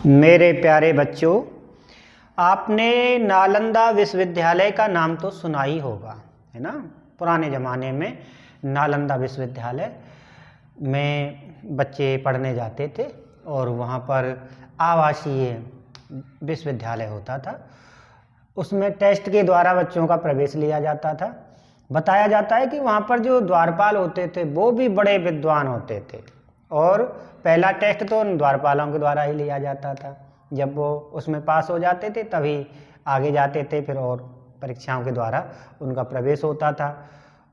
मेरे प्यारे बच्चों, आपने नालंदा विश्वविद्यालय का नाम तो सुना ही होगा, है ना। पुराने ज़माने में नालंदा विश्वविद्यालय में बच्चे पढ़ने जाते थे और वहाँ पर आवासीय विश्वविद्यालय होता था। उसमें टेस्ट के द्वारा बच्चों का प्रवेश लिया जाता था। बताया जाता है कि वहाँ पर जो द्वारपाल होते थे वो भी बड़े विद्वान होते थे और पहला टेस्ट तो उन द्वारपालों के द्वारा ही लिया जाता था। जब वो उसमें पास हो जाते थे तभी आगे जाते थे, फिर और परीक्षाओं के द्वारा उनका प्रवेश होता था।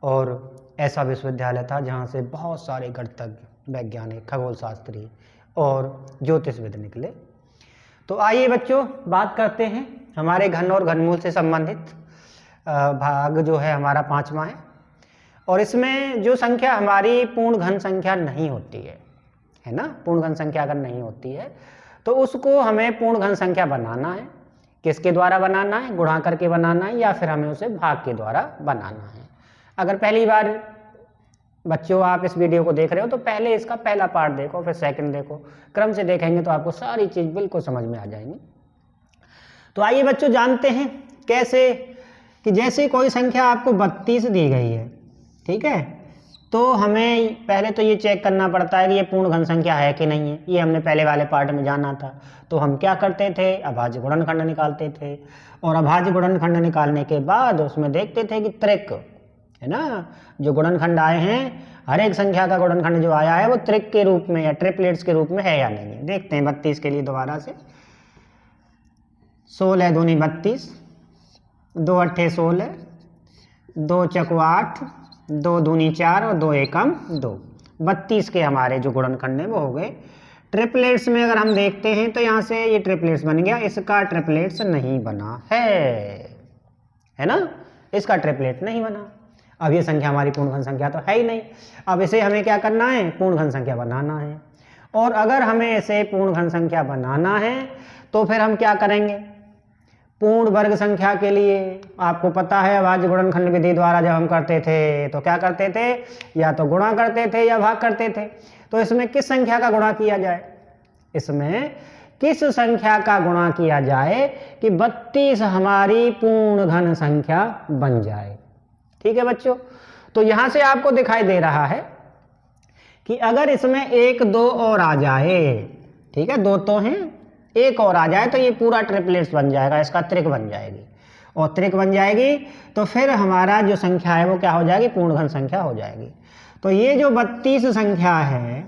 और ऐसा विश्वविद्यालय था जहाँ से बहुत सारे गणितज्ञ, वैज्ञानिक, खगोल शास्त्री और ज्योतिषविद निकले। तो आइए बच्चों, बात करते हैं हमारे घन और घनमूल से संबंधित भाग जो है हमारा 5वां है। और इसमें जो संख्या हमारी पूर्ण घन संख्या नहीं होती है ना, पूर्ण घन संख्या अगर नहीं होती है तो उसको हमें पूर्ण घन संख्या बनाना है। किसके द्वारा बनाना है? गुणा करके बनाना है या फिर हमें उसे भाग के द्वारा बनाना है। अगर पहली बार बच्चों आप इस वीडियो को देख रहे हो तो पहले इसका पहला पार्ट देखो, फिर सेकंड देखो, क्रम से देखेंगे तो आपको सारी चीज़ बिल्कुल समझ में आ जाएंगी। तो आइए बच्चों, जानते हैं कैसे कि जैसे कोई संख्या आपको 32 दी गई है, ठीक है, तो हमें पहले तो ये चेक करना पड़ता है कि ये पूर्ण घन संख्या है कि नहीं है। ये हमने पहले वाले पार्ट में जाना था। तो हम क्या करते थे? अभाज्य गुणनखंड निकालते थे और अभाज्य गुणनखंड निकालने के बाद उसमें देखते थे कि त्रिक, है ना, जो गुणनखंड आए हैं, हर एक संख्या का गुणनखंड जो आया है वो त्रिक के रूप में या ट्रिपलेट्स के रूप में है या नहीं है। देखते हैं 32 के लिए दोबारा से। 16 दूनी 32, 2 अट्ठे 16, 2 चौको 8, 2 दूनी 4 और 2 एकम 2। 32 के हमारे जो गुणनखंड है वो हो गए। ट्रिपलेट्स में अगर हम देखते हैं तो यहाँ से ये ट्रिपलेट्स बन गया, इसका ट्रिपलेट्स नहीं बना है ना, इसका ट्रिपलेट नहीं बना। अब ये संख्या हमारी पूर्ण घन संख्या तो है ही नहीं। अब इसे हमें क्या करना है? पूर्ण घन संख्या बनाना है। और अगर हमें इसे पूर्ण घन संख्या बनाना है तो फिर हम क्या करेंगे? पूर्ण वर्ग संख्या के लिए आपको पता है अभाज्य गुणनखंड विधि द्वारा जब हम करते थे तो क्या करते थे? या तो गुणा करते थे या भाग करते थे। तो इसमें किस संख्या का गुणा किया जाए? इसमें किस संख्या का गुणा किया जाए कि 32 हमारी पूर्ण घन संख्या बन जाए। ठीक है बच्चों, तो यहां से आपको दिखाई दे रहा है कि अगर इसमें 1 2 और आ जाए, ठीक है, 2 तो हैं, 1 और आ जाए तो ये पूरा ट्रिपलेट्स बन जाएगा, इसका त्रिक बन जाएगी। और त्रिक बन जाएगी तो फिर हमारा जो संख्या है वो क्या हो जाएगी? पूर्ण घन संख्या हो जाएगी। तो ये जो 32 संख्या है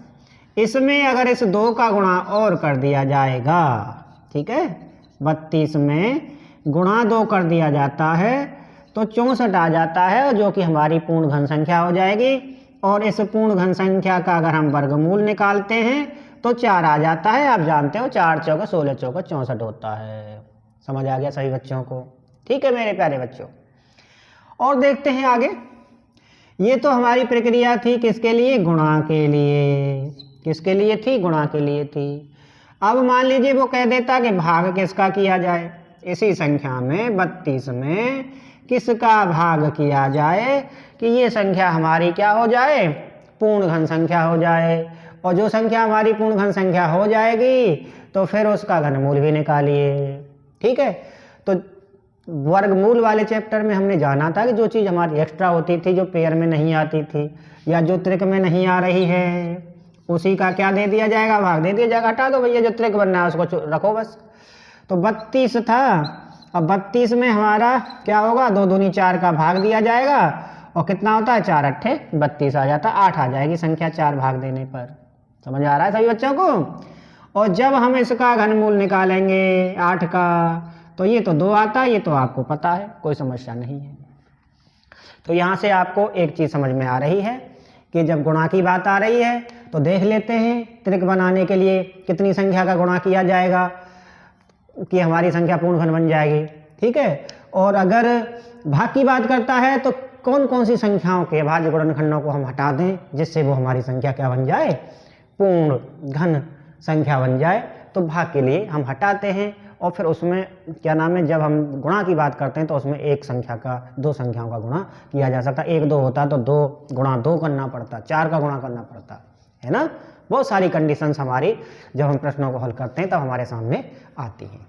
इसमें अगर इस 2 का गुणा और कर दिया जाएगा, ठीक है, 32 में गुणा 2 कर दिया जाता है तो 64 आ जाता है, जो कि हमारी पूर्ण घन संख्या हो जाएगी। और इस पूर्ण घन संख्या का अगर हम वर्गमूल निकालते हैं तो 4 आ जाता है। आप जानते हो 4 चौके 16 चौके 64 होता है। समझ आ गया सभी बच्चों को? ठीक है मेरे प्यारे बच्चों, और देखते हैं आगे। ये तो हमारी प्रक्रिया थी किसके लिए? गुणा के लिए। किसके लिए थी? गुणा के लिए थी। अब मान लीजिए वो कह देता कि भाग किसका किया जाए, इसी संख्या में 32 में किसका भाग किया जाए कि ये संख्या हमारी क्या हो जाए? पूर्ण घन संख्या हो जाए। और जो संख्या हमारी पूर्ण घन संख्या हो जाएगी तो फिर उसका घनमूल भी निकालिए। ठीक है, तो वर्गमूल वाले चैप्टर में हमने जाना था कि जो चीज़ हमारी एक्स्ट्रा होती थी, जो पेयर में नहीं आती थी या जो त्रिक में नहीं आ रही है, उसी का क्या दे दिया जाएगा? भाग दे दिया जाएगा। हटा दो भैया, जो त्रिक बनना है उसको रखो बस। तो 32 था, अब 32 में हमारा क्या होगा? 2 दूनी 4 का भाग दिया जाएगा और कितना होता है? 4 अट्ठे 32 आ जाता, 8 आ जाएगी संख्या 4 भाग देने पर। समझ आ रहा है सभी बच्चों को? और जब हम इसका घनमूल निकालेंगे 8 का तो ये तो 2 आता है, ये तो आपको पता है, कोई समस्या नहीं है। तो यहाँ से आपको एक चीज़ समझ में आ रही है कि जब गुणा की बात आ रही है तो देख लेते हैं त्रिक बनाने के लिए कितनी संख्या का गुणा किया जाएगा कि हमारी संख्या पूर्ण घन बन जाएगी। ठीक है, और अगर भाग की बात करता है तो कौन कौन सी संख्याओं के अभाज्य गुणनखंडों को हम हटा दें जिससे वो हमारी संख्या क्या बन जाए? पूर्ण घन संख्या बन जाए। तो भाग के लिए हम हटाते हैं और फिर उसमें क्या नाम है, जब हम गुणा की बात करते हैं तो उसमें एक संख्या का 2 संख्याओं का गुणा किया जा सकता है। 1 2 होता तो 2 गुणा 2 करना पड़ता, 4 का गुणा करना पड़ता, है ना। बहुत सारी कंडीशंस हमारी जब हम प्रश्नों को हल करते हैं तब हमारे सामने आती हैं।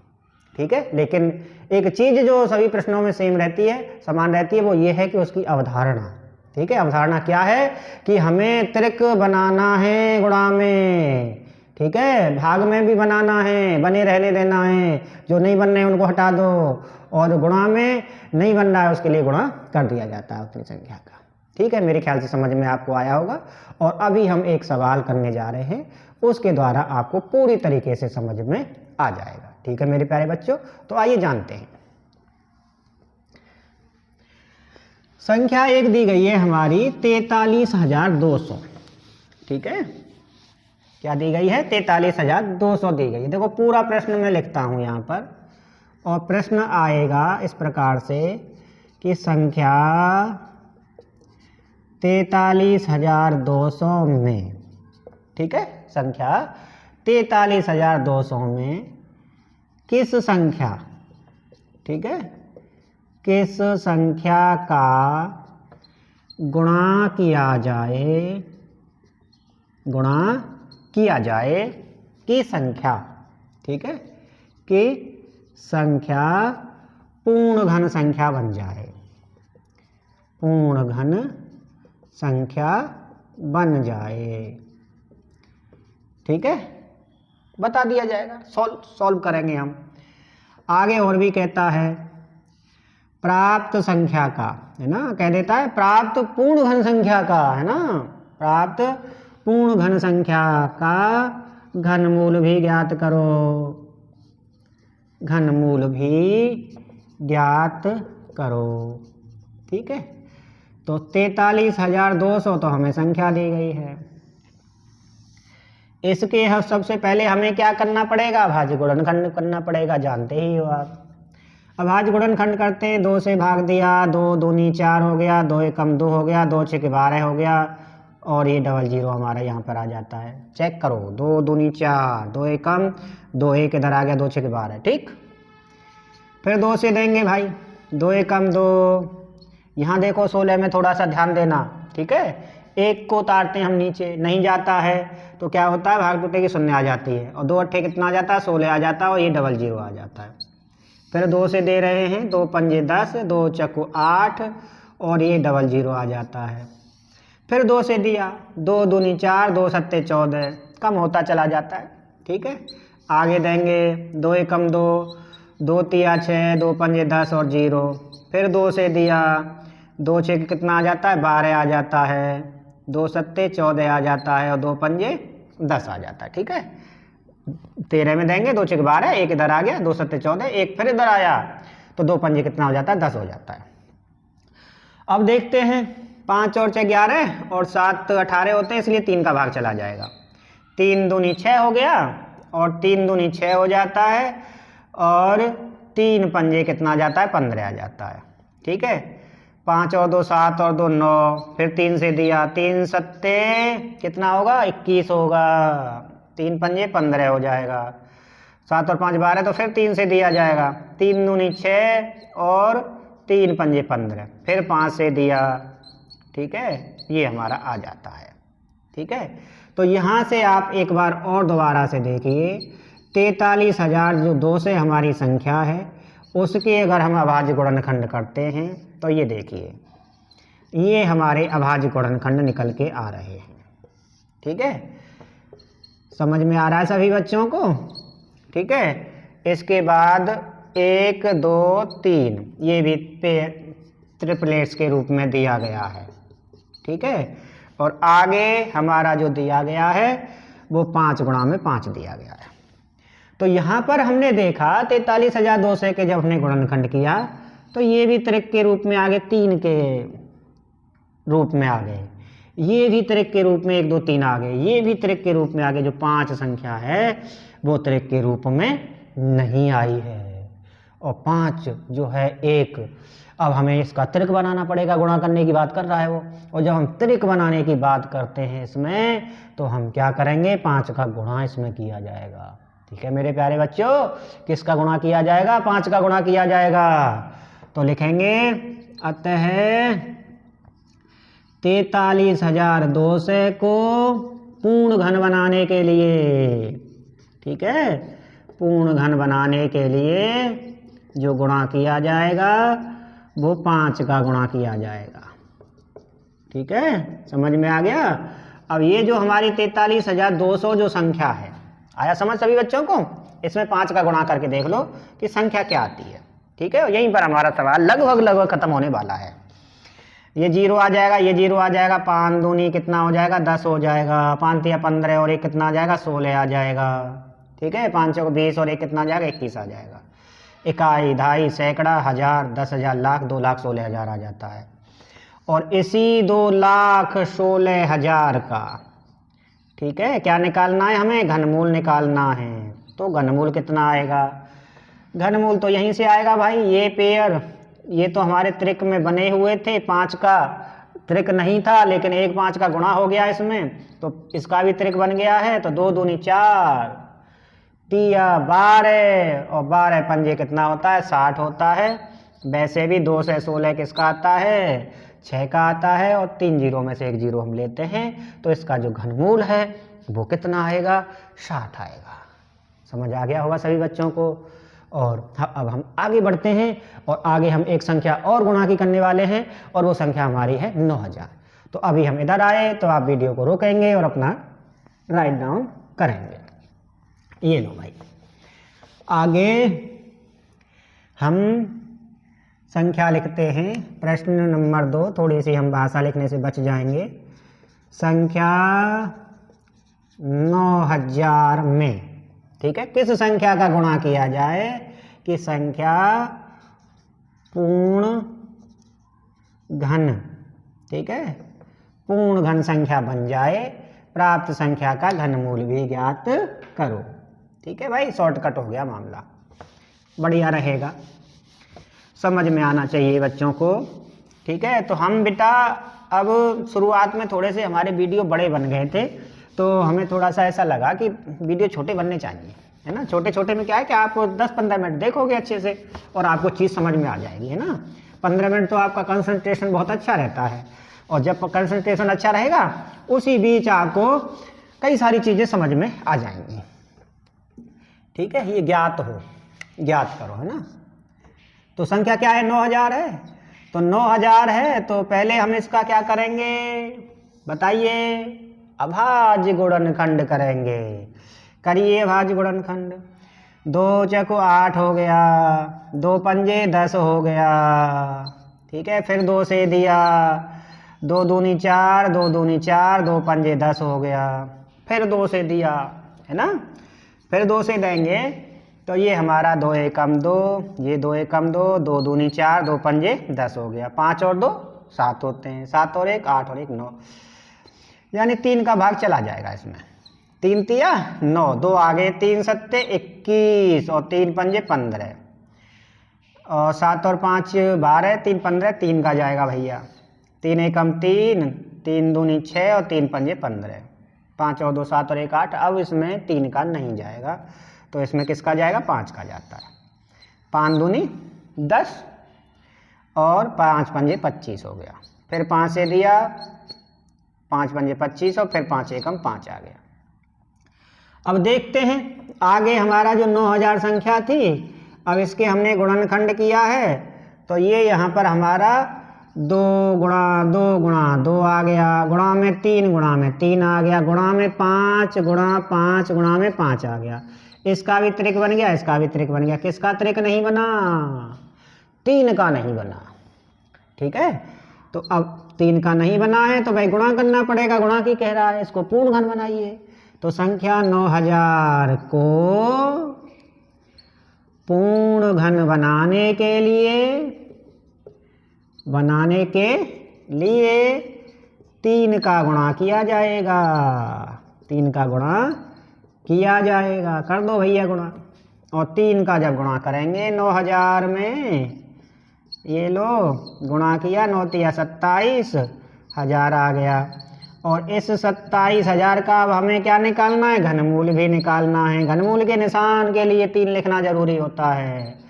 ठीक है, लेकिन एक चीज़ जो सभी प्रश्नों में सेम रहती है, समान रहती है, वो ये है कि उसकी अवधारणा। ठीक है, अवधारणा क्या है कि हमें त्रिक बनाना है गुणा में। ठीक है, भाग में भी बनाना है, बने रहने देना है, जो नहीं बन रहे हैं उनको हटा दो, और गुणा में नहीं बन रहा है उसके लिए गुणा कर दिया जाता है उतनी संख्या का। ठीक है, मेरे ख्याल से समझ में आपको आया होगा। और अभी हम एक सवाल करने जा रहे हैं, उसके द्वारा आपको पूरी तरीके से समझ में आ जाएगा। ठीक है मेरे प्यारे बच्चों, तो आइए जानते हैं। संख्या एक दी गई है हमारी 43,200। ठीक है, क्या दी गई है? 43,200 दी गई है। देखो पूरा प्रश्न मैं लिखता हूं यहां पर, और प्रश्न आएगा इस प्रकार से कि संख्या 43,200 में, ठीक है, संख्या 43,200 में किस संख्या, ठीक है, किस संख्या का गुणा किया जाए, गुणा किया जाए की संख्या, ठीक है, कि संख्या पूर्ण घन संख्या बन जाए, पूर्ण घन संख्या बन जाए। ठीक है, बता दिया जाएगा, सॉल्व करेंगे हम। आगे और भी कहता है प्राप्त संख्या का, है ना, कह देता है प्राप्त पूर्ण घन संख्या का, है ना, प्राप्त पूर्ण घन संख्या का घनमूल भी ज्ञात करो, घनमूल भी ज्ञात करो। ठीक है, तो 43,200 तो हमें संख्या दी गई है। इसके सबसे पहले हमें क्या करना पड़ेगा? अभाज्य गुणनखंड करना पड़ेगा, जानते ही हो आप। अभाज्य गुणनखंड करते हैं, 2 से भाग दिया, 2 दूनी 4 हो गया, 2 एकम 2 हो गया, 2 छेके 12 हो गया, और ये डबल जीरो हमारा यहाँ पर आ जाता है। चेक करो, 2 दूनी 4, 2 एकम 2, एक इधर आ गया, 2 छेके 12। ठीक, फिर 2 से देंगे भाई, 2 एकम 2, यहाँ देखो 16 में थोड़ा सा ध्यान देना। ठीक है, एक को उतारते हैं हम नीचे, नहीं जाता है तो क्या होता है, भाग टूटे की शून्य आ जाती है, और 2 अट्ठे कितना आ जाता है, 16 आ जाता है, और ये डबल जीरो आ जाता है। फिर 2 से दे रहे हैं, 2 पंजे 10, 2 चक्कू 8, और ये डबल जीरो आ जाता है। फिर 2 से दिया, 2 दूनी 4, 2 सत्ते 14, कम होता चला जाता है। ठीक है, आगे देंगे 2 एकम 2, 2 तिया 6, 2 पंजे 10 और 0। फिर 2 से दिया, 2 छः कितना आ जाता है, 12 आ जाता है, 2 सत्ते 14 आ जाता है, और 2 पंजे 10 आ जाता है। ठीक है, 13 में देंगे, 2 छः 12, एक इधर आ गया, 2 सत्ते 14, एक फिर इधर आया, तो 2 पंजे कितना हो जाता है, 10 हो जाता है। अब देखते हैं, 5 और 6 11, और 7 18 होते हैं, इसलिए 3 का भाग चला जाएगा। 3 दूनी 6 हो गया, और 3 दूनी 6 हो जाता है, और 3 पंजे कितना आ जाता है, 15 आ जाता है। ठीक है, 5 और 2 7 और 2 9, फिर 3 से दिया, 3 सत्ते कितना होगा, 21 होगा, 3 पंजे 15 हो जाएगा, 7 और 5 12, तो फिर 3 से दिया जाएगा, 3 दूनी 6 और 3 पंजे 15, फिर 5 से दिया। ठीक है, ये हमारा आ जाता है। ठीक है, तो यहाँ से आप एक बार और दोबारा से देखिए, 43,002 से हमारी संख्या है, उसके अगर हम अभाज्य गुणनखंड करते हैं तो ये देखिए, ये हमारे अभाज्य गुणनखंड निकल के आ रहे हैं। ठीक है, समझ में आ रहा है सभी बच्चों को? ठीक है, इसके बाद 1 2 3 ये भी ट्रिपलेट्स के रूप में दिया गया है। ठीक है, और आगे हमारा जो दिया गया है वो 5 गुणा में 5 दिया गया है। तो यहाँ पर हमने देखा 43,200 के जब हमने गुणनखंड किया तो ये भी त्रिक के रूप में आ गए, 3 के रूप में आ गए, ये भी त्रिक के रूप में 1 2 3 आ गए, ये भी त्रिक के रूप में आ गए। जो 5 संख्या है वो त्रिक के रूप में नहीं आई है, और 5 जो है 1, अब हमें इसका त्रिक बनाना पड़ेगा, गुणा करने की बात कर रहा है वो। और जब हम त्रिक बनाने की बात करते हैं इसमें, तो हम क्या करेंगे, 5 का गुणा इसमें किया जाएगा। ठीक है मेरे प्यारे बच्चों, किसका गुणा किया जाएगा, 5 का गुणा किया जाएगा। तो लिखेंगे अतः 43,200 को पूर्ण घन बनाने के लिए, ठीक है, पूर्ण घन बनाने के लिए जो गुणा किया जाएगा वो 5 का गुणा किया जाएगा, ठीक है, समझ में आ गया। अब ये जो हमारी 43,200 जो संख्या है, आया समझ सभी बच्चों को? इसमें 5 का गुणा करके देख लो कि संख्या क्या आती है, ठीक है। यहीं पर हमारा सवाल लगभग खत्म होने वाला है। ये 0 आ जाएगा, ये 0 आ जाएगा, 5 दूनी कितना हो जाएगा, 10 हो जाएगा, 5 तिया 15 और 1 कितना आ जाएगा, 16 आ जाएगा, ठीक है, 5 चौक 20 और 1 कितना आ जाएगा, 21 आ जाएगा। इकाई, दहाई, सैकड़ा, हजार, 10,000, लाख, 2,16,000 आ जाता है। और इसी 2,16,000 का, ठीक है, क्या निकालना है हमें, घनमूल निकालना है। तो घनमूल कितना आएगा, घनमूल तो यहीं से आएगा भाई। ये पेयर, ये तो हमारे त्रिक में बने हुए थे, 5 का त्रिक नहीं था, लेकिन 1 5 का गुणा हो गया इसमें, तो इसका भी त्रिक बन गया है। तो 2 दूनी 4, तिया 12 और 12 पंजे कितना होता है, 60 होता है। वैसे भी 2 से 16 किसका आता है, 6 का आता है, और 3 जीरो में से 1 जीरो हम लेते हैं, तो इसका जो घनमूल है वो कितना आएगा, 60 आएगा। समझ आ गया होगा सभी बच्चों को। और अब हम आगे बढ़ते हैं और आगे हम एक संख्या और गुणा की करने वाले हैं, और वो संख्या हमारी है 9,000। तो अभी हम इधर आए तो आप वीडियो को रोकेंगे और अपना राइट डाउन करेंगे। ये लो भाई, आगे हम संख्या लिखते हैं। प्रश्न नंबर 2, थोड़ी सी हम भाषा लिखने से बच जाएंगे। संख्या 9,000 में, ठीक है, किस संख्या का गुणा किया जाए कि संख्या पूर्ण घन, ठीक है, पूर्ण घन संख्या बन जाए, प्राप्त संख्या का घनमूल भी ज्ञात करो। ठीक है भाई, शॉर्टकट हो गया मामला, बढ़िया रहेगा, समझ में आना चाहिए बच्चों को। ठीक है, तो हम बेटा अब शुरुआत में थोड़े से हमारे वीडियो बड़े बन गए थे, तो हमें थोड़ा सा ऐसा लगा कि वीडियो छोटे बनने चाहिए, है ना। छोटे छोटे में क्या है कि आप 10-15 मिनट देखोगे अच्छे से और आपको चीज़ समझ में आ जाएगी, है ना। 15 मिनट तो आपका कंसंट्रेशन बहुत अच्छा रहता है, और जब कंसंट्रेशन अच्छा रहेगा उसी बीच आपको कई सारी चीज़ें समझ में आ जाएंगी। ठीक है, ये ज्ञात करो, है ना। तो संख्या क्या है, 9,000 है। तो 9,000 है तो पहले हम इसका क्या करेंगे बताइए, अभाज्य गुणनखंड करेंगे। करिए अभाज्य गुणनखंड। 2 चौको 8 हो गया, 2 पंजे 10 हो गया, ठीक है। फिर 2 से दिया, 2 दूनी 4, 2 दूनी 4, 2 पंजे 10 हो गया। फिर 2 से दिया, है ना, फिर 2 से देंगे तो ये हमारा 2 एकम 2, ये 2 एकम 2, 2 दूनी 4, 2 पंजे 10 हो गया। 5 और 2 7 होते हैं, 7 और 1 8 और 1 9, यानी 3 का भाग चला जाएगा इसमें। 3 तिया 9, 2 आगे 3 सत्ते 21 और 3 पंजे 15, और 7 और 5 12, 3 15, 3 का जाएगा भैया। 3 एकम 3, 3 दूनी 6 और 3 पंजे 15, 5 और 2 7 और 1 8। अब इसमें 3 का नहीं जाएगा, तो इसमें किसका जाएगा, 5 का जाता है। 5 दूनी 10 और 5 पंजे 25 हो गया। फिर 5 से दिया, 5 पंजे 25 और फिर 5 एकम 5 आ गया। अब देखते हैं आगे हमारा जो 9,000 संख्या थी, अब इसके हमने गुणनखंड किया है, तो ये यहाँ पर हमारा 2 गुणा 2 गुणा 2 आ गया, गुणा में 3 गुणा में 3 आ गया, गुणा में 5 गुणा 5 गुणा में 5 आ गया। इसका भी त्रिक बन गया, इसका भी त्रिक बन गया। किसका त्रिक नहीं बना, 3 का नहीं बना। ठीक है, तो अब 3 का नहीं बना है तो भाई गुणा करना पड़ेगा, गुणा की कह रहा है, इसको पूर्ण घन बनाइए। तो संख्या 9,000 को पूर्ण घन बनाने के लिए 3 का गुणा किया जाएगा, 3 का गुणा किया जाएगा। कर दो भैया गुणा, और 3 का जब गुणा करेंगे 9,000 में, ये लो गुणा किया, 9 तिया 27,000 आ गया। और इस 27,000 का अब हमें क्या निकालना है, घनमूल भी निकालना है। घनमूल के निशान के लिए 3 लिखना जरूरी होता है।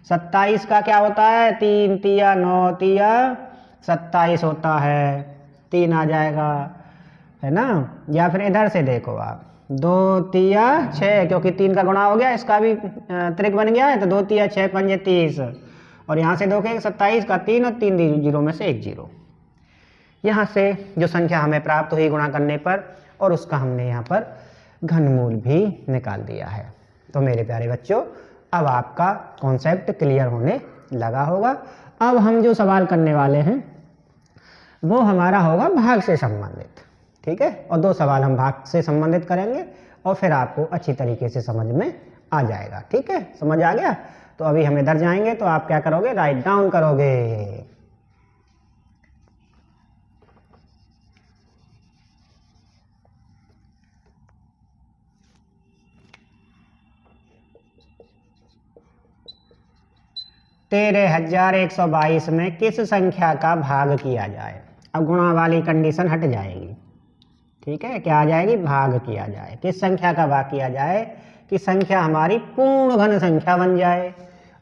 27 का क्या होता है, 3 तिया 9 तिया 27 होता है, 3 आ जाएगा, है ना। या फिर इधर से देखो आप, 2 तिया 6, क्योंकि 3 का गुणा हो गया, इसका भी त्रिक बन गया है, तो 2 तिया 6 पंजे 30, और यहाँ से देखो 27 का 3 और 3 जीरो में से 1 जीरो। यहाँ से जो संख्या हमें प्राप्त हुई गुणा करने पर, और उसका हमने यहाँ पर घनमूल भी निकाल दिया है। तो मेरे प्यारे बच्चों, अब आपका कॉन्सेप्ट क्लियर होने लगा होगा। अब हम जो सवाल करने वाले हैं वो हमारा होगा भाग से संबंधित, ठीक है। और 2 सवाल हम भाग से संबंधित करेंगे और फिर आपको अच्छी तरीके से समझ में आ जाएगा, ठीक है। समझ आ गया? तो अभी हम इधर जाएंगे, तो आप क्या करोगे, राइट डाउन करोगे। तेरह 1122 में किस संख्या का भाग किया जाए। अब गुणा वाली कंडीशन हट जाएगी, ठीक है। क्या आ जाएगी, भाग किया जाए। किस संख्या का भाग किया जाए कि संख्या हमारी पूर्ण घन संख्या बन जाए,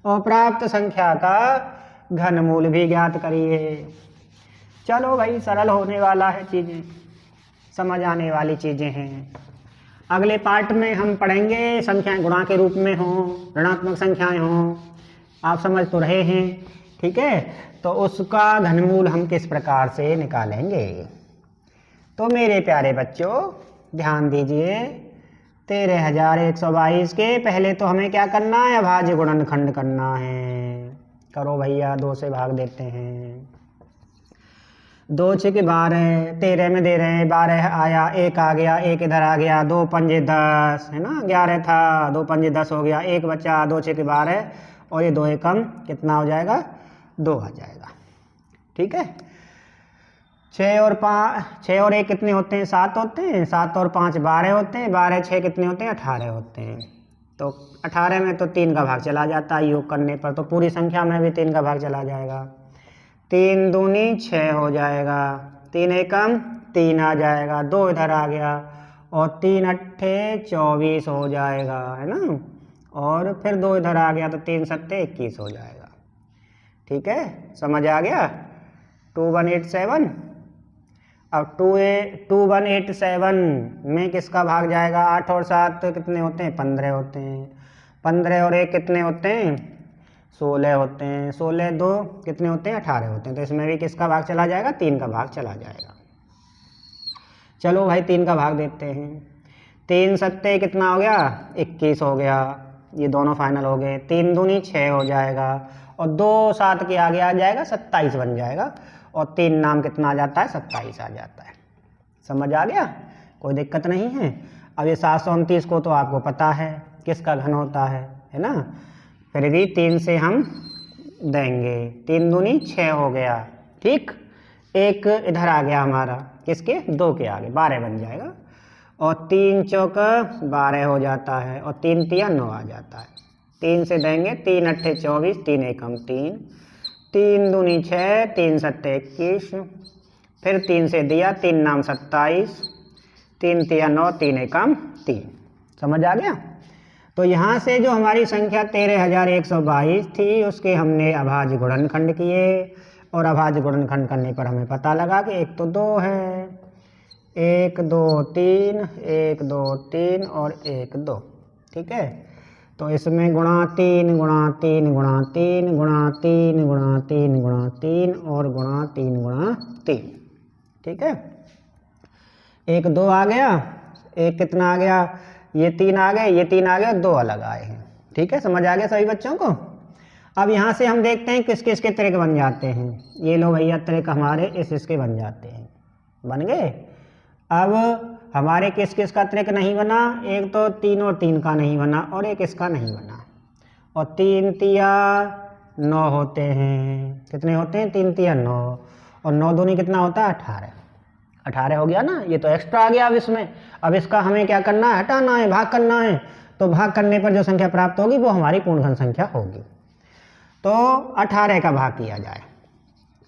और प्राप्त संख्या का घनमूल भी ज्ञात करिए। चलो भाई, सरल होने वाला है, चीज़ें समझ आने वाली चीज़ें हैं। अगले पार्ट में हम पढ़ेंगे संख्याएं गुणा के रूप में हों, ऋणात्मक संख्याएं हों, आप समझ तो रहे हैं, ठीक है। तो उसका घनमूल हम किस प्रकार से निकालेंगे। तो मेरे प्यारे बच्चों ध्यान दीजिए, 13122 के पहले तो हमें क्या करना है, अभाज्य गुणनखंड करना है। करो भैया, 2 से भाग देते हैं। 2 6 12, 13 में दे रहे हैं, 12 आया, 1 आ गया, 1 इधर आ गया, 2 पंजे 10 है ना, 11 था, 2 पंजे 10 हो गया, 1 बचा, 2 6 12, और ये 2 एकम कितना हो जाएगा, 2 आ जाएगा, ठीक है। 6 और 1 कितने होते हैं, 7 होते हैं, 7 और 5 12 होते हैं, 12 6 कितने होते हैं, 18 होते हैं। तो 18 में तो 3 का भाग चला जाता है, योग करने पर तो पूरी संख्या में भी 3 का भाग चला जाएगा। 3 दूनी 6 हो जाएगा, 3 एकम 3 आ जाएगा, 2 इधर आ गया, और 3 अट्ठे 24 हो जाएगा, है ना। और फिर 2 इधर आ गया, तो 3 सत्ते 21 हो जाएगा, ठीक है। समझ आ गया। 2187। अब 2187 में किसका भाग जाएगा, 8 और 7 कितने होते हैं, 15 होते हैं, 15 और 1 कितने होते हैं, 16 होते हैं, 16 2 कितने होते हैं, 18 होते हैं। तो इसमें भी किसका भाग चला जाएगा, 3 का भाग चला जाएगा। चलो भाई 3 का भाग देते हैं। 3 सत्ते कितना हो गया, 21 हो गया, ये दोनों फाइनल हो गए। 3 दूनी 6 हो जाएगा, और 2 7 के आगे आ जाएगा, 27 बन जाएगा, और 3 नाम कितना आ जाता है, 27 आ जाता है। समझ आ गया, कोई दिक्कत नहीं है। अब ये 729 को तो आपको पता है किसका घन होता है ना। फिर भी 3 से हम देंगे, 3 दूनी 6 हो गया, ठीक। 1 इधर आ गया हमारा, किसके, 2 के आगे, 12 बन जाएगा, और 3 चौक 12 हो जाता है, और 3 तिया 9 आ जाता है। 3 से देंगे, 3 अट्ठे 24, 3 एकम 3, 3 दूनी 6, 3 सत्ते 21, फिर 3 से दिया, 3 नाम 27, 3 तिया 9, 3 एकम 3। समझ आ गया। तो यहाँ से जो हमारी संख्या 13122 थी, उसके हमने अभाज्य गुणनखंड किए, और अभाज्य गुणनखंड करने पर हमें पता लगा कि 1 तो 2 है, 1 2 3, 1 2 3 और 1 2, ठीक है। तो इसमें गुणा 3 गुणा 3 गुणा 3 गुणा 3 गुणा 3 गुणा 3 और गुणा 3 गुणा 3, ठीक है। 1 2 आ गया, 1 कितना आ गया, ये 3 आ गए, ये 3 आ गए, 2 अलग आए हैं, ठीक है। समझ आ गया सभी बच्चों को। अब यहाँ से हम देखते हैं किस किस के त्रिक बन जाते हैं। ये लो भैया, त्रिक हमारे इसके बन जाते हैं, बन गए। अब हमारे किस किस का त्रिक नहीं बना, एक तो 3 और 3 का नहीं बना, और एक इसका नहीं बना। और 3 तिया 9 होते हैं, कितने होते हैं, 3 तिया 9, और 9 दूनी कितना होता है, 18, 18 हो गया ना। ये तो एक्स्ट्रा आ गया अब इसमें। अब इसका हमें क्या करना है, हटाना है, भाग करना है। तो भाग करने पर जो संख्या प्राप्त होगी वो हमारी पूर्ण घन संख्या होगी। तो 18 का भाग किया जाए,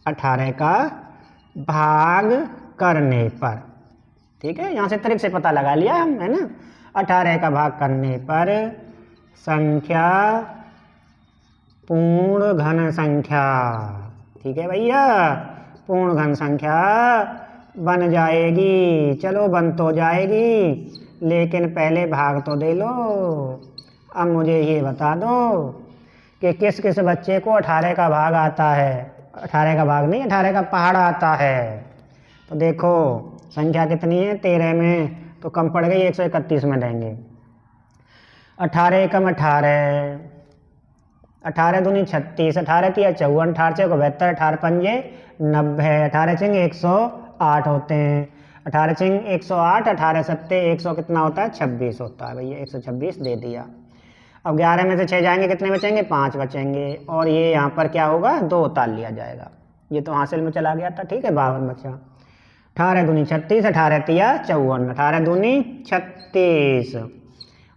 18 का भाग करने पर, ठीक है। यहाँ से त्रिक से पता लगा लिया हम, है ना। 18 का भाग करने पर संख्या पूर्ण घन संख्या, ठीक है भैया, पूर्ण घन संख्या बन जाएगी। चलो बन तो जाएगी, लेकिन पहले भाग तो दे लो। अब मुझे ये बता दो कि किस किस बच्चे को 18 का भाग आता है। 18 का भाग नहीं, 18 का पहाड़ आता है। तो देखो संख्या कितनी है 13 में, तो कम पड़ गई, 131 में देंगे। 18 एकम 18, 18 दूनी 36, 18 तिया 54, 18 छः को 72, 18 पंजे 90, 18 चिंग 108 होते हैं। 18 चिंग 108, 18 सत्ते 100 कितना होता है 26 होता है भैया, 126 दे दिया। अब 11 में से 6 जाएंगे, कितने बचेंगे 5 बचेंगे, और ये यहाँ पर क्या होगा 2 उतार लिया जाएगा। ये तो हासिल में चला गया था, ठीक है 52 बचा। 18 दूनी 36, 18 तिया 54, 18 दूनी 36,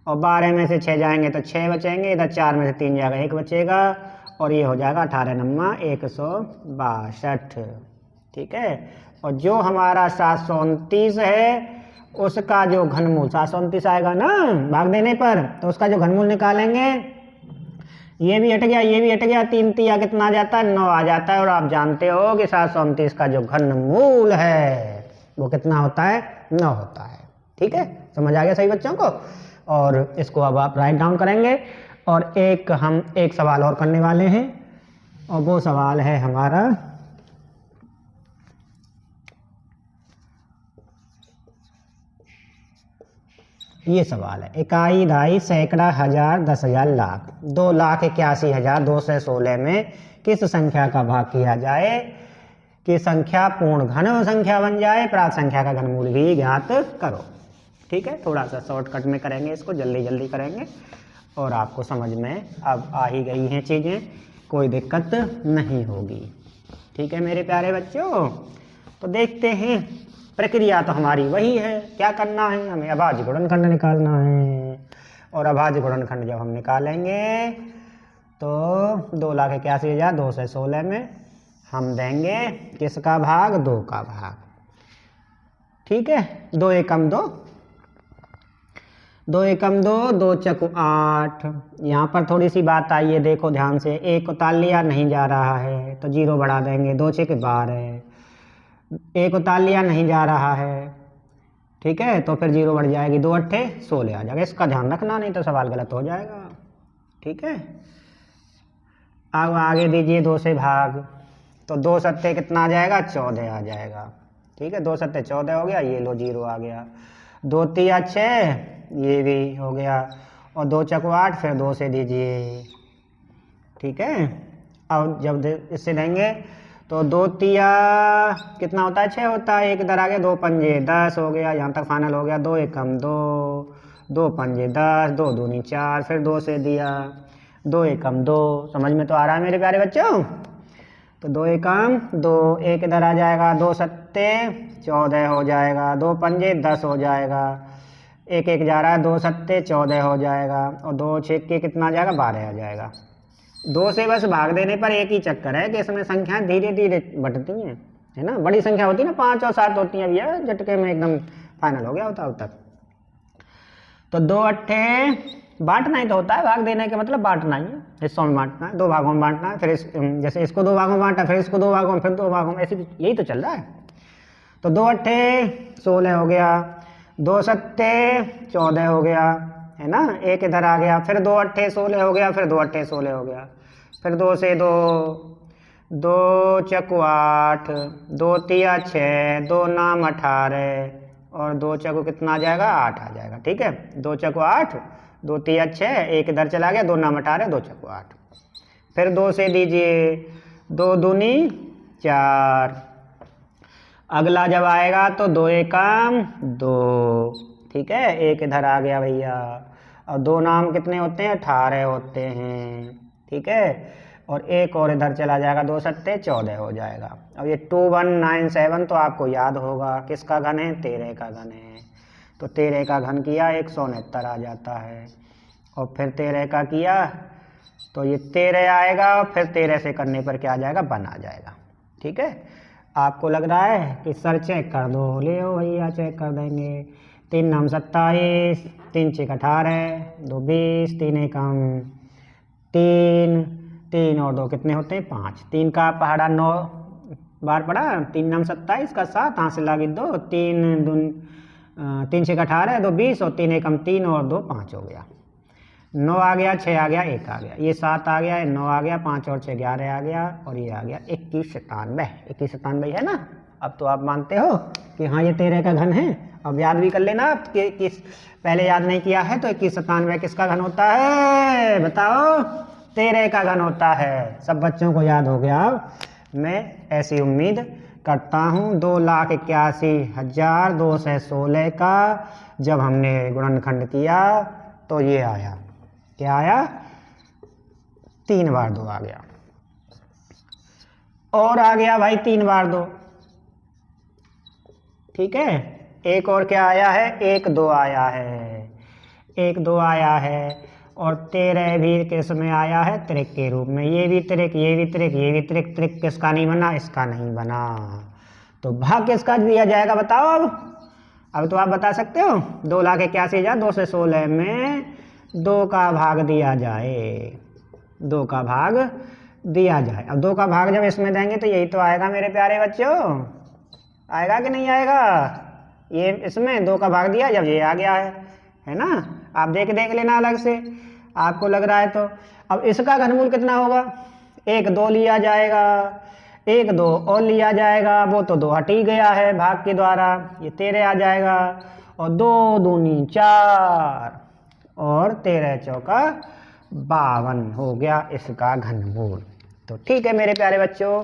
और 12 में से 6 जाएंगे तो 6 बचेंगे, इधर 4 में से 3 जाएगा 1 बचेगा, और ये हो जाएगा 18 नम्मा 162, ठीक है। और जो हमारा 729 है उसका जो घनमूल 729 आएगा ना भाग देने पर, तो उसका जो घनमूल निकालेंगे, ये भी हट गया ये भी हट गया, 3 तिया कितना आ जाता है 9 आ जाता है। और आप जानते हो कि 729 का जो घनमूल है वो कितना होता है 9 होता है, ठीक है। समझ आ गया सही बच्चों को। और इसको अब आप राइट डाउन करेंगे, और हम एक सवाल और करने वाले हैं, और वो सवाल है हमारा ये सवाल है, इकाई दहाई सैकड़ा हजार 10,000 लाख 2,81,216 में किस संख्या का भाग किया जाए कि संख्या पूर्ण घन संख्या बन जाए, प्राप्त संख्या का घनमूल भी ज्ञात करो। ठीक है, थोड़ा सा शॉर्टकट में करेंगे इसको, जल्दी जल्दी करेंगे, और आपको समझ में अब आ ही गई हैं चीज़ें, कोई दिक्कत नहीं होगी। ठीक है मेरे प्यारे बच्चों, तो देखते हैं। प्रक्रिया तो हमारी वही है, क्या करना है, हमें अभाज्य गुणनखंड निकालना है, और अभाज्य गुणनखंड जब हम निकालेंगे तो 2,81,216 में हम देंगे किसका भाग 2 का भाग। ठीक है, 2 एकम 2, 2 एकम 2, 2 चक 8। यहाँ पर थोड़ी सी बात आई है, देखो ध्यान से, 1 उतार लिया नहीं जा रहा है तो 0 बढ़ा देंगे, 2 छः 12, 1 उतार लिया नहीं जा रहा है, ठीक है, तो फिर 0 बढ़ जाएगी, 2 अट्ठे 16 आ जाएगा। इसका ध्यान रखना, नहीं तो सवाल गलत हो जाएगा। ठीक है, अब आगे दीजिए 2 से भाग, तो 2 सत्ते कितना आ जाएगा 14 आ जाएगा। ठीक है, 2 सत्ते 14 हो गया, ये लो 0 आ गया, 2 तिया 6, ये भी हो गया, और 2 चक 8, फिर 2 से दीजिए। ठीक है, अब जब इससे देंगे तो 2 तिया कितना होता है 6 होता है, एक इधर आ गया, 2 पंजे 10 हो गया, यहाँ तक फाइनल हो गया। 2 एकम 2, 2 पंजे 10, 2 दूनी 4, फिर 2 से दिया, 2 एकम 2। समझ में तो आ रहा है मेरे प्यारे बच्चों। तो 2 एकम 2, एक इधर आ जाएगा, 2 सत्ते 14 हो जाएगा, 2 पंजे 10 हो जाएगा, एक एक जा रहा है, 2 सत्ते 14 हो जाएगा, और 2 छः के कितना आ जाएगा 12 आ जाएगा। 2 से बस भाग देने पर एक ही चक्कर है कि इसमें संख्याएं धीरे धीरे बढ़ती हैं, है ना। बड़ी संख्या होती है ना 5 और 7 होती हैं भैया, झटके में एकदम फाइनल हो गया होता अब तक। तो 2 अट्ठे बांटना ही तो होता है, भाग देने का मतलब बांटना ही है, हिस्सों में बांटना है, 2 भागों में बांटना है, फिर जैसे इसको 2 भागों में बांटा, फिर इसको 2 भागों में, फिर 2 भागों में, ऐसे यही तो चल रहा है। तो 2 अट्ठे 16 हो गया, 2 सत्ते 14 हो गया, है ना, एक इधर आ गया, फिर 2 अट्ठे 16 हो गया, फिर 2 अट्ठे 16 हो गया, फिर 2 से 2, 2 चक 8, 2 तिया 6, 2 नाम 18, और 2 चक कितना आ जाएगा 8 आ जाएगा। ठीक है, 2 चक 8, 2 तिया 6, एक इधर चला गया, 2 नाम 18, 2 चक 8, फिर 2 से दीजिए, 2 दूनी 4। अगला जब आएगा तो 2 एकम 2, ठीक है, एक इधर आ गया भैया, और 2 नाम कितने होते हैं 18 होते हैं। ठीक है, और एक और इधर चला जाएगा, 2 सत्ते 14 हो जाएगा। अब ये 2197 तो आपको याद होगा किसका घन है 13 का घन है, तो 13 का घन किया 169 आ जाता है, और फिर 13 का किया तो ये 13 आएगा, और फिर 13 से करने पर क्या आ जाएगा 1 आ जाएगा। ठीक है, आपको लग रहा है कि सर चेक कर दो, ले हो भैया चेक कर देंगे। 3 नाम 27, 3 छः 18, 2 20, 3 एकम 3, 3 और 2 कितने होते हैं 5, 3 का पहाड़ा 9 बार पढ़ा, 3 9 27 का 7, हासिल आगे 2, 3 6 18, 2 20 और 3 1 3 और 2 5 हो गया। 9 आ गया, 6 आ गया, 1 आ गया, ये 7 आ गया, 9 आ गया, 5 और 6 11 आ गया और ये आ गया 21 97। 21 97 है ना। अब तो आप मानते हो कि हाँ ये 13 का घन है। अब याद भी कर लेना आप कि किस, पहले याद नहीं किया है तो 21 97 किसका घन होता है बताओ? 13 का घन होता है। सब बच्चों को याद हो गया। मैं ऐसी उम्मीद करता हूँ। 2,81,216 का जब हमने गुणनखंड किया तो ये आया, क्या आया? 3 बार 2 आ गया और आ गया भाई 3 बार 2। ठीक है, एक और क्या आया है? 1 2 आया है, 1 2 आया है और 13 भी किस में आया है? त्रिक के रूप में। ये भी त्रिक, ये भी त्रिक, ये भी त्रिक। त्रिक किसका नहीं बना? इसका नहीं बना। तो भाग किसका दिया जाएगा बताओ? अब तो आप बता सकते हो। 2,81,216 में 2 का भाग दिया जाए, 2 का भाग दिया जाए। अब 2 का भाग जब इसमें देंगे तो यही तो आएगा मेरे प्यारे बच्चों, आएगा कि नहीं आएगा? ये इसमें 2 का भाग दिया, जब ये आ गया है ना। आप देख लेना अलग से, आपको लग रहा है तो। अब इसका घनमूल कितना होगा? 1 2 लिया जाएगा, 1 2 और लिया जाएगा, वो तो 2 हट ही गया है भाग के द्वारा, ये 13 आ जाएगा और 2 दूनी 4 और 13 चौका 52 हो गया इसका घनमूल। तो ठीक है मेरे प्यारे बच्चों,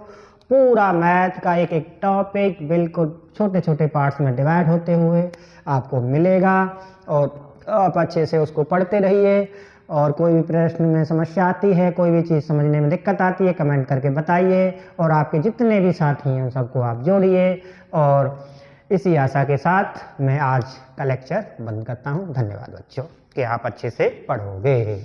पूरा मैथ का एक एक टॉपिक बिल्कुल छोटे छोटे पार्ट्स में डिवाइड होते हुए आपको मिलेगा और आप अच्छे से उसको पढ़ते रहिए। और कोई भी प्रश्न में समस्या आती है, कोई भी चीज़ समझने में दिक्कत आती है, कमेंट करके बताइए और आपके जितने भी साथी हैं उन सबको आप जोड़िए। और इसी आशा के साथ मैं आज का लेक्चर बंद करता हूँ। धन्यवाद बच्चों कि आप अच्छे से पढ़ोगे।